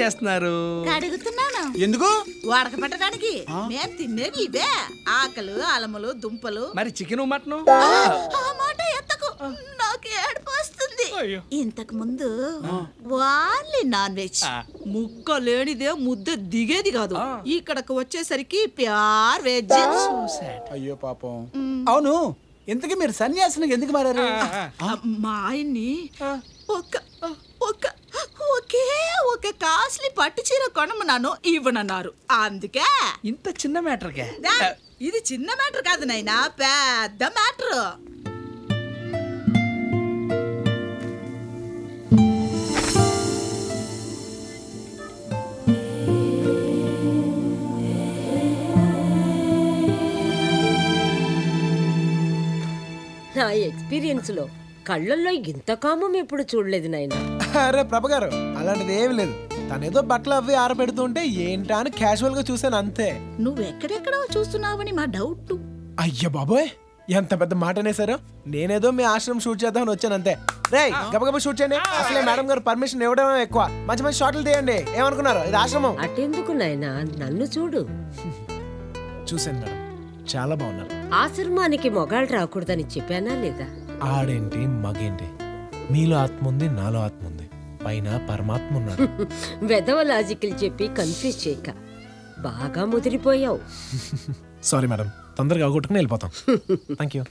చేస్తున్నారు? కడుగుతున్నాను. ఎందుకు? ఉడక పెట్టడానికి. మేము తినేవి ఇవే, ఆకలు అలములు దుంపలు. మరి చికెన్ మటన్? ఆ మాట ఎత్తకు, నాకు ఏడుపు వస్తుంది. ఇంతకు ముందు వాళ్ళి నాన్ వెజ్, ముక్క లేనిదే ముద్ద దిగేది కాదు. ఇక్కడకు వచ్చేసరికి ప్యార్ వెజ్. అయ్యో పాపం. అవును, ఇంతకీ మీరు సన్యాసిని ఎందుకు మారారు? మా ఆయన్ని ఒకే కాస్ట్లీ పట్టు చీర కొనమన్నాను, ఇవ్వనన్నారు. అందుకే. ఇంత చిన్న మ్యాటర్కే? ఇది చిన్న మ్యాటర్ కాదు నాయనా, పెద్ద మ్యాటర్. నా ఎక్స్పీరియన్స్ లో కళ్ళల్లో ఇంత కామం ఎప్పుడు చూడలేదు నాయన. అరే ప్రభగారు, అలాంటిది ఏమి లేదు. తనేదో బట్టలు అవి ఆరబెడుతుంటే ఏంటా అని క్యాజువల్ గా చూసాను అంతే. నువ్వెక్కడెక్కడో చూస్తున్నావని మా డౌట్. అయ్య బాబోయ్, ఎంత పెద్ద మాట అనేసారు. నేనేదో మీ ఆశ్రమం షూట్ చేద్దామని వచ్చాను అంతే. రే గబగబా షూట్ చేయండి. అసలే మేడం గారు పర్మిషన్ ఇవ్వడం ఎక్కువ. మంచి మంచి షాట్లు తీయండి. ఏమనుకున్నారు, ఇది ఆశ్రమం. అటెందుకు నాయనా, నన్ను చూడు. చూసాను మేడం, చాలా బాగున్నారు. ఆశ్రమానికి మొగాళ్ళు రాకూడదని చెప్పానా లేదా? ఆడేంటి మగేంటి, మీలో ఆత్మ ఉంది, నాలో ఆత్మ ఉంది, పైన పరమాత్మ ఉన్నాడు. వెధవ లాజికల్ చెప్పి కన్ఫ్యూజ్ చేయక, బాగా ముదిరిపోయావు. సారీ మేడం, తొందరగా అవగొట్టుకుని వెళ్ళిపోతాం. Thank you.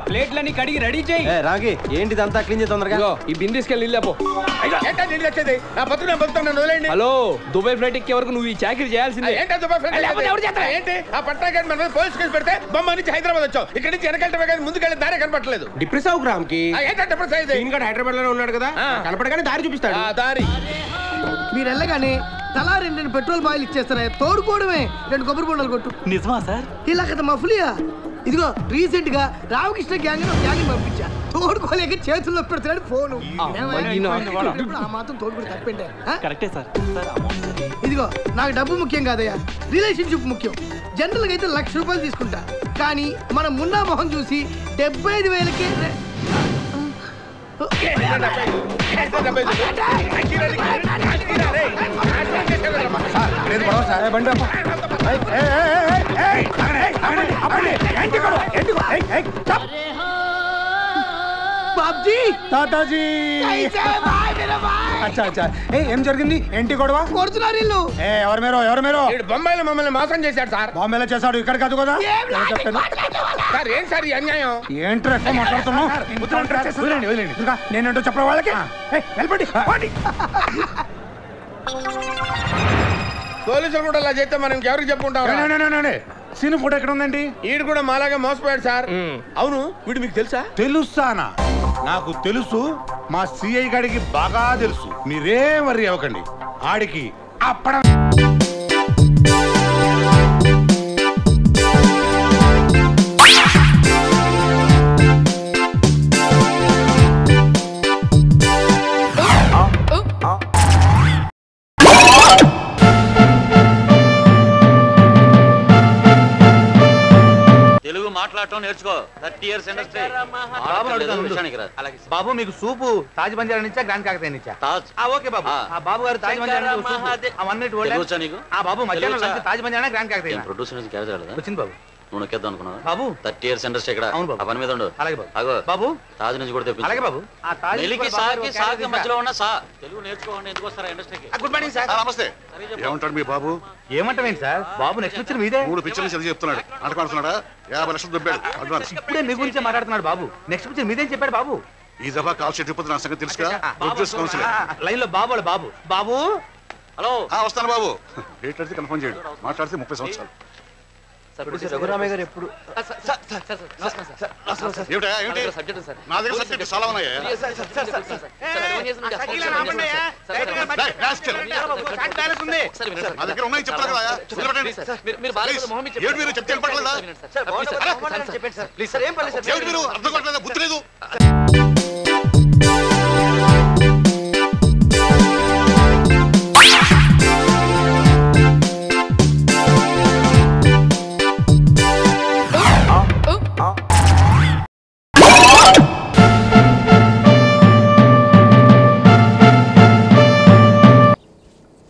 ప్లేట్లన్నీ కడిగి రెడీ చేయి. రాగి ఏంటిదంతా క్లీన్ చేయి తొందరగా. ఈ బిందెస్కెళ్ళి నీళ్ళపో. హలో, దుబాయ్ ఫ్లైట్ ఎక్కే వరకు నువ్వు ఈ చాకరీ చేయాల్సిందే. హైదరాబాద్ వచ్చావు, ఇక్కడ నుంచి వెనకెళ్ళటమే ముందుకెళ్ళి దారి కనపడలేదు. డిప్రెస్ అవు గ్రామ్ కి హైదరాబాద్ లోనే ఉన్నాడు కదా, కనపడగానే దారి చూపిస్తాడు. దారి మీరు వెళ్ళగానే తలా 2 పెట్రోల్ బాయిల్ ఇచ్చేస్తారా, తోడుకోవడమే 2 కొబ్బరి బొండాలు కొట్టు. నిజమా సార్? ఇలా కదా మఫ్లియా. ఇదిగో రీసెంట్ గా రామకృష్ణ గ్యాంగ్ పంపించా, తోడుకోలేక చేతుల్లో పెడుతున్నాడు ఫోను. ఆ మాత్రం తోడుకుని తప్పండి. కరెక్టే సార్. ఇదిగో నాకు డబ్బు ముఖ్యం కాదయ్యా, రిలేషన్షిప్ ముఖ్యం. జనరల్ గా అయితే ₹1,00,000 తీసుకుంటా, కానీ మన మున్నా మొహం చూసి 75,000కే తాతాజీ. ఏం జరిగింది? ఏంటి గొడవ? కొడుతున్నారు ఇల్లు. ఎవరు మీరు? బొంబాయిలో మమ్మల్ని మోసం చేశాడు సార్. బాంబేలో చేశాడు, ఇక్కడ కాదు కదా. సార్ ఏం సార్ ఈ అన్యాయం? ఏంట్రా ఎక్కువ మాట్లాడుతున్నావు? నేనేంటో చెప్పరా వాళ్ళకి. పోలీసులు కూడా అలా చేస్తే మనం ఎవరికి చెప్పుకుంటాం? సీను ఫోటో ఎక్కడ ఉందండి? వీడు కూడా మాలాగా మోసపోయాడు సార్. అవును, వీడు మీకు తెలుసా? తెలుసానా? నాకు తెలుసు, మా సిఐ గారికి బాగా తెలుసు. మీరేం వర్రీ అవ్వకండి. ఆడికి అప్పడం మాట్లాడటం నేర్చుకో. 30 years ఇండస్ట్రీ. బాబు మీకు సూపు తాజ్ బంజారా నుంచా గ్రాండ్ కాకతీయ నుంచా? ఓకే బాబు. బాబు గారు తాజ్ బంజారా బాబు మధ్యాహ్నం తాజ్ బంజారా గ్రాండ్ కాకతీయ ప్రొడ్యూసర్ నుంచి క్యారేజ్ రాలేదా? వచ్చింది బాబు. నువ్వు నొక్కేద్దాం అనుకున్నావు బాబు. 30 years ఇండస్ట్రీ ఇక్కడ. ఆ పని మీద ఉండు. అలాగే బాబు. బాబు తాజ్ నుంచి కూడా తెప్పించు. అలాగే బాబు. మధ్యలో ఉన్న తెలుగు నేర్చుకోండి. ఎందుకు వస్తారా ఇండస్ట్రీకి? Good morning sir. నమస్తే. ఏమంటాడు మీ బాబు? ఏమంటావేంటి సార్? బాబు నెక్స్ట్ పిక్చర్ మీదే. 3 పిక్చర్లు చదివి చెప్తున్నాడు. నాటకాడుతున్నాడా? 50 లక్షలు దొబ్బాడు అడ్వాన్స్. ఇప్పుడే మీ గురించే మాట్లాడుతున్నాడు బాబు. నెక్స్ట్ పిక్చర్ మీదేం చెప్పాడు బాబు. ఈ దఫా కాల్ షీట్ ఇప్పటి నా సంగతి తెలుసుగా. లైన్ లో బాబు బాబు. బాబు హలో. వస్తాను బాబు. డేట్ అడితే కన్ఫర్మ్ చేయడు. మాట్లాడితే 30 సంవత్సరాలు. రఘురామయ్య గారు ఎప్పుడు నా దగ్గర సబ్జెక్ట్ చాలా ఉన్నాయి. నా దగ్గర ఉన్నాయి చెప్తారు కదా. మీరు చెప్తే పడలేదా? మీరు అర్థం కావట్లేదా? గుర్తులేదు.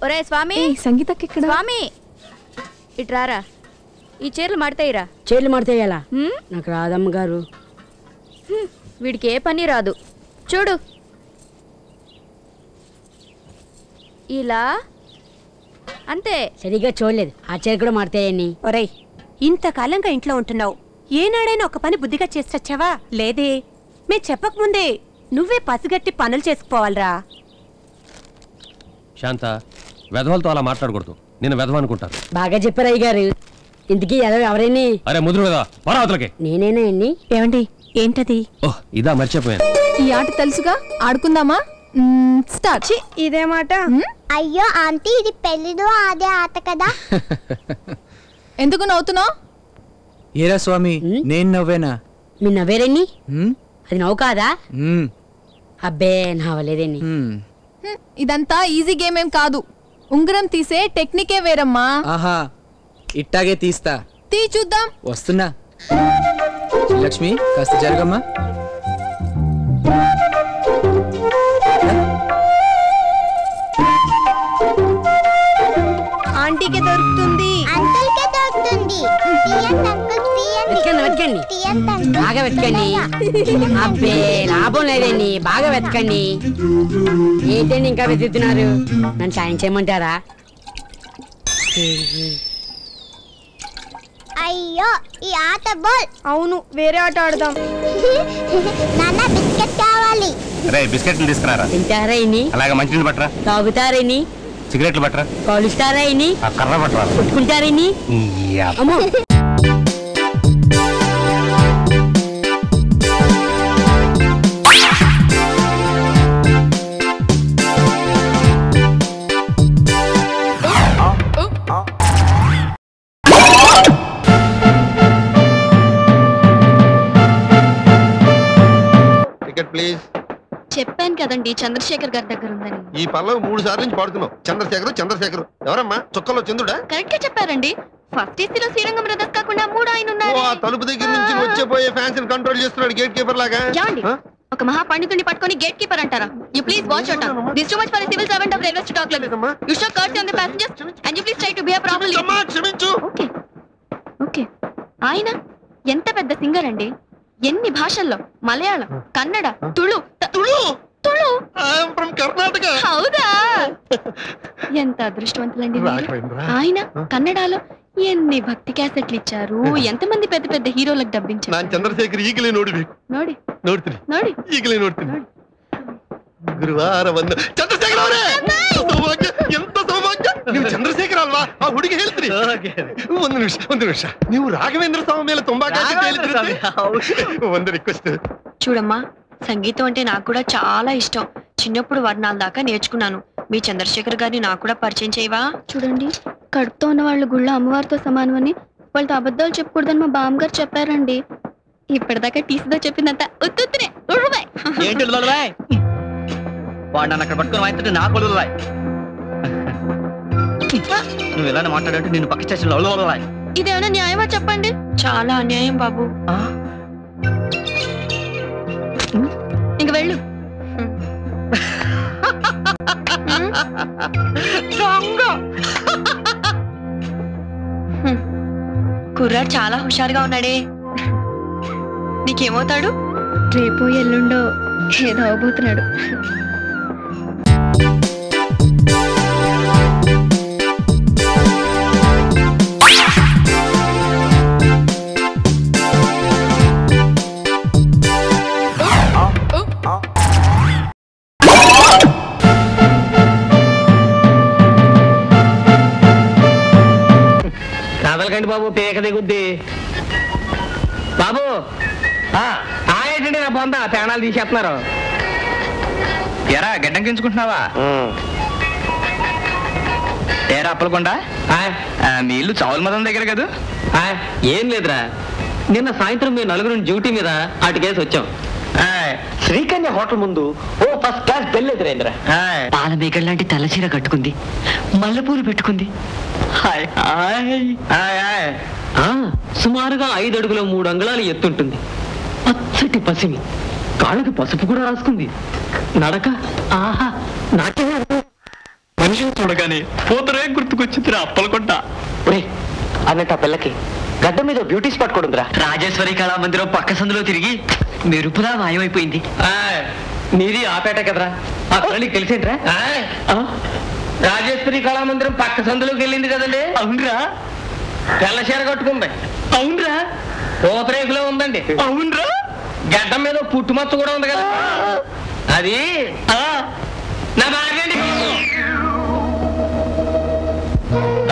ఒరే స్వామి, సంగీతకి స్వామి ఇట్రారా. ఈ చీరలు మడతాయిరా. చీరలు మడతాయాలా? నాకు రాదమ్మ గారు. వీడికి ఏ పని రాదు. చూడు ఇలా అంతే. సరిగ్గా చూడలేదు. ఆ చీర కూడా మడతాయని. ఒరేయ్, ఇంతకాలంగా ఇంట్లో ఉంటున్నావు, ఏనాడైనా ఒక పని బుద్ధిగా చేసొచ్చావా? లేదే. మే చెప్పకముందే నువ్వే పసిగట్టి పనులు చేసుకుపోవాలరా. శాంత, వెధవలతో అలా మాట్లాడకూడదు. నేను వెధవ అనుకుంటాను. బాగా చెప్పారు అయ్య గారు. ఇంతకీ ఎవరైనా? అరే ముదురు కదా, పరావతలకి. నేనేనా అండి? ఏమండి, ఏంటది? ఓహ్, ఇదా, మర్చిపోయాను. ఈ ఆట తెలుసుగా, ఆడుకుందామా? స్టార్ట్. ఇదే మాట. అయ్యో ఆంటీ, ఇది పెళ్లిదో అదే ఆట కదా. ఎందుకు నవ్వుతున్నావు? ఏరా స్వామి, నేను నవ్వేనా? మీ నవ్వేరేని? అది నవ్వు కాదా? అబ్బే, నవ్వలేదేని. ఇదంతా ఈజీ గేమ్ ఏం కాదు. ఉంగరం తీసే టెక్నికే వేరమ్మా. ఆహా, ఇట్టాగే తీస్తా. తీ చూద్దాం. వస్తున్నా. లక్ష్మి, కాస్త జరగమ్మా. ఆంటీకి దొరుకుతుంది. అంకుల్కే దొరుకుతుంది. తీయండి అంకుల్, వెతకండి. బాగా వెతకండి. అబ్బే, లాభం లేదండి. బాగా వెతకండి. ఏంటండి ఇంకా వెతుకుతున్నారు? నన్ను సాయం చేయమంటారా? అయ్యో, ఈ ఆట బోల్. అవును, వేరే ఆట ఆడదాం. నాన్న, బిస్కెట్ కావాలి. బిస్కెట్లు తీసుకురారా. తింటారా ఇని? అలాగే మంచినీళ్ళు పట్టరా. తాగుతారా ఇని? సిగరెట్లు పట్టరా. కాలుస్తారా ఇని? కర్ర పట్టరా. కొట్టుకుంటారా ఇని? అమ్మో. ప్లీజ్. చెప్పాను కదండి, చంద్రశేఖర్ గారి దగ్గర ఉందని. ఈ పల్లవి 3 సార్లు నుంచి పాడుతున్నావు. చంద్రశేఖర్ ఎవరమ్మా? చుక్కలో చంద్రుడా? కరెక్ట్ గా చెప్పారండి. ఫస్ట్ ఏసీలో శ్రీరంగం బ్రదర్స్ కాకుండా 3 ఆయన ఉన్నారు. ఆ తలుపు దగ్గర నుంచి వచ్చేపోయే ఫ్యాన్స్ ని కంట్రోల్ చేస్తున్నాడు గేట్ కీపర్ లాగా. ఒక మహా పండితుడిని పట్టుకొని గేట్ కీపర్ అంటారా? You please watch out. This too much for a civil servant of railway to talk like this. You show courtesy on the passengers and you please try to behave properly. క్షమించు. Okay. ఆయన ఎంత పెద్ద singer అండి. ఎన్ని భాషల్లో, మలయాళం, కన్నడ, తుళు. కర్ణాటక. హౌదా? ఎంత అదృష్టవంతులండి. ఆయన కన్నడలో ఎన్ని భక్తి క్యాసెట్లు ఇచ్చారు. ఎంతమంది పెద్ద పెద్ద హీరోలకు డబ్బించారు. ನಾನು ಚಂದ್ರಶೇಖರ್ ಈಗಲೇ ನೋಡಬೇಕು. ನೋಡ್ತೀನಿ ಈಗಲೇ ನೋಡ್ತೀನಿ. ಗುರುವಾರವನ್ನು ಚಂದ್ರಶೇಖರ್ ಅವರೇ, ಸೌಭಾಗ್ಯ, ಎಂತ ಸೌಭಾಗ್ಯ. ನೀವು ಚಂದ್ರಶೇಖರ್ ಅಲ್ವಾ? ಆ ಹುಡುಗಿ ಹೇಳ್ತೀರಿ. ಒಂದು ನಿಮಿಷ. ನೀವು ರಾಘವೇಂದ್ರ ಸ್ವಾಮಿ ಮೇಲೆ ತುಂಬಾ ಒಂದು ರಿಕ್ವೆಸ್ಟ್. చూడమ్మా, సంగీతం అంటే నాకు కూడా చాలా ఇష్టం. చిన్నప్పుడు వర్ణాల దాకా నేర్చుకున్నాను. మీ చంద్రశేఖర్ గారిని నాకు కూడా పరిచయం చేయవా? చూడండి, కడుపుతో ఉన్న వాళ్ళు గుళ్ళో అమ్మవారితో సమానమని, వాళ్ళతో అబద్ధాలు చెప్పకూడదని మా బామ్మగారు చెప్పారండి. ఇప్పటిదాకా టీసీతో చెప్పిందంతా ఉత్తునే. వాడు నన్ను అక్కడ పట్టుకొని వాయిస్తుంటే నాకు వదలరాయ్. నువ్వు ఎలానే మాట్లాడంటే నేను పక్క స్టేషన్లో వదలరాయ్. ఇదేమైనా న్యాయమా చెప్పండి? చాలా అన్యాయం బాబు. ఇంక వెళ్ళు. కుర్రాడు చాలా హుషారుగా ఉన్నాడే. నీకేమవుతాడు? రేపు ఎల్లుండో ఏదో అవబోతున్నాడు. అరవకండి బాబు, పేక దిగుద్ది బాబు. ఏంటండి నా పొందా తేడాలు తీసేస్తున్నారు. ఎరా గడ్డం గించుకుంటున్నావా? ఏరా అప్పలకొండ, మీ ఇల్లు చావుల మదం దగ్గర కదా? ఏం లేదురా, నిన్న సాయంత్రం మీ నలుగురు డ్యూటీ మీద అటుకేసి వచ్చాం. శ్రీకన్య హోటల్ ముందు ఓ ఫస్ట్ క్లాస్ బెల్ ఎదురైందిరా. పాల మేకడ్ లాంటి తెల్లచీర కట్టుకుంది, మల్లెపూలు పెట్టుకుంది. సుమారుగా 5 అడుగుల 3 అంగుళాలు ఎత్తుంటుంది. పచ్చటి పసిమి, కాళ్ళకి పసుపు కూడా రాసుకుంది. నడక ఆహా నాకే మనిషిని చూడగానే పోతరే గుర్తుకొచ్చిందిరా అప్పలకొండ. అన్నట్టు ఆ పిల్లకి గడ్డ మీద బ్యూటీ స్పాట్ కూడా ఉందిరా. రాజేశ్వరి కళామందిరం పక్క సందులో తిరిగి మెరుపులా మాయమైపోయింది. నీది ఆపేట కదరా, ఆ పిల్లకి తెలిసేంట్రా? రాజేశ్వరి కళామందిరం పక్క సందులోకి వెళ్ళింది కదండి. అవునరా. తెల్ల చీర కట్టుకుంది. అవునరా. పూతరేకులో ఉందండి. అవునరా. గడ్డం మీద పుట్టుమచ్చ కూడా ఉంది కదా, అది నా బాగండి.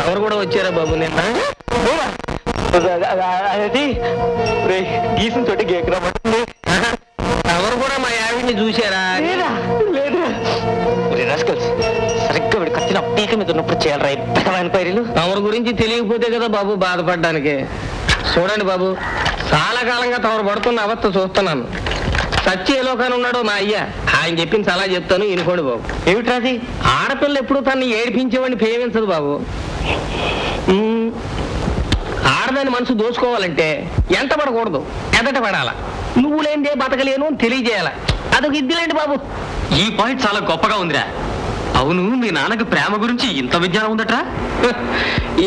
ఎవరు కూడా వచ్చారా బాబు నిన్న? అది గీసిన తోటి గేకురామంటుంది. ఎవరు కూడా మా ఆవిడ్ని చూసారా? లేదు. సరిగ్గా వీడు కత్తిన పీక మీద ఉన్నప్పుడు చేయాలరా ఈ పెద్దమైన పైరులు. తమరి గురించి తెలియకపోతే కదా బాబు బాధపడ్డానికి. చూడండి బాబు, చాలా కాలంగా తమరు పడుతున్న అవస్థ చూస్తున్నాను. సత్యేలోకాని ఉన్నాడు మా అయ్య, ఆయన చెప్పింది చాలా చెప్తాను ఇనుకోండి బాబు. ఏమిట్రాది? ఆడపిల్ల ఎప్పుడు తనని ఏడిపించేవాడిని ప్రేమించదు బాబు. ఆడదాని మనసు దోచుకోవాలంటే ఎంత పడకూడదు, ఎదట పడాల. నువ్వు లేనిదే బతకలేను అని తెలియజేయాల. అదొక ఇద్దిలేండి బాబు. ఈ పాయింట్ చాలా గొప్పగా ఉందిరా. అవును, మీ నాన్నకి ప్రేమ గురించి ఇంత విజ్ఞానం ఉందట్రా?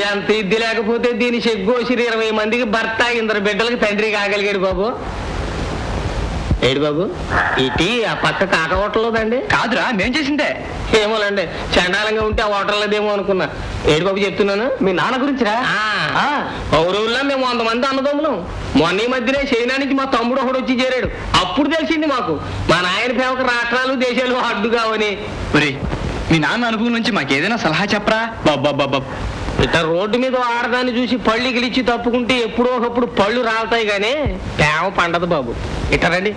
ఎంత ఇద్ది లేకపోతే దీని చెగ్గోసిరి 20 మందికి భర్త, 2 బిడ్డలకి తండ్రి కాగలిగాడు బాబు. ఏడు బాబు, ఇటీ ఆ పక్క కాక హోటల్లోదండి? కాదురా, మేం చేసిందే. ఏమోలండి, చండాలంగా ఉంటే ఆ హోటల్లోదేమో అనుకున్నా. ఏడు బాబు చెప్తున్నాను, మీ నాన్న గురించిరా? ఊరుల్లో మేము 100 మంది అన్నదమ్ములం. మొన్న ఈ మధ్యనే చైనా నుంచి మా తమ్ముడు ఒకడు వచ్చి చేరాడు. అప్పుడు తెలిసింది మాకు మా నాయన ప్రేమకు రాష్ట్రాలు దేశాలు అడ్డు కావని. మీ నాన్న అనుభవం నుంచి మాకేదైనా సలహా చెప్పరా? బాబా, ఇట రోడ్డు మీద ఆడదాన్ని చూసి పళ్ళు గిలిచి తప్పుకుంటే ఎప్పుడో ఒకప్పుడు పళ్ళు రాలుతాయి కానీ ప్రేమ పండదు బాబు. ఇట్టరండి,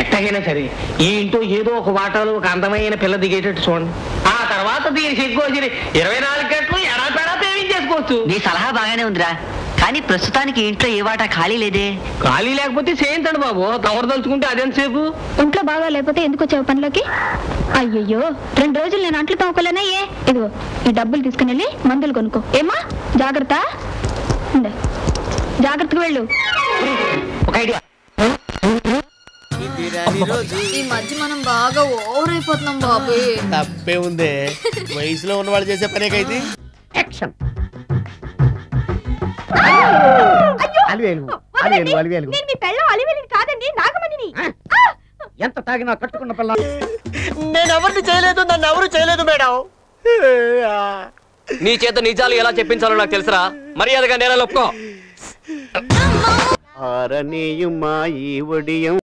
ఎట్టగైనా సరే ఈ ఇంట్లో ఏదో ఒక వాటాలో ఒక అందమైన పిల్ల దిగేటట్టు చూడండి. ఆ తర్వాత దీని సిగ్గోసిరి 24 గంటలు ఎడాపెడా ప్రేమించేసుకోవచ్చు. నీ సలహా బాగానే ఉందిరా, కానీ ప్రస్తుతానికి ఇంట్లో ఏ వాటా ఖాళీ లేదే. ఖాళీ లేకపోతే చేయించండి బాబు, తమరు తలుచుకుంటే అదెంతసేపు. ఒంట్లో బాగా లేకపోతే ఎందుకు వచ్చావు పనిలోకి? అయ్యయ్యో, 2 రోజులు నేను అంట్లు తోముకోలేనా? ఇదిగో ఈ డబ్బులు తీసుకుని వెళ్ళి మందులు కొనుక్కో. ఏమా జాగ్రత్త, జాగ్రత్తగా వెళ్ళు. ఒక ఐడియా, ఈ మధ్య మనం బాగా ఓవర్ అయిపోతున్నాం బాబు. తప్పే ఉందే, వయసులో ఉన్న వాళ్ళు చేసే పనేకైతే. యాక్షన్. ఎంత తాగినా కట్టుకున్న పిల్ల. నేను ఎవరిని చేయలేదు, నన్ను ఎవరు చేయలేదు మేడం. నీ చేత నిజాలు ఎలా చెప్పించాలో నాకు తెలుసురా. మర్యాదగా నేల ఒప్పుకో. ఆరనీయుమా ఈ ఒడియం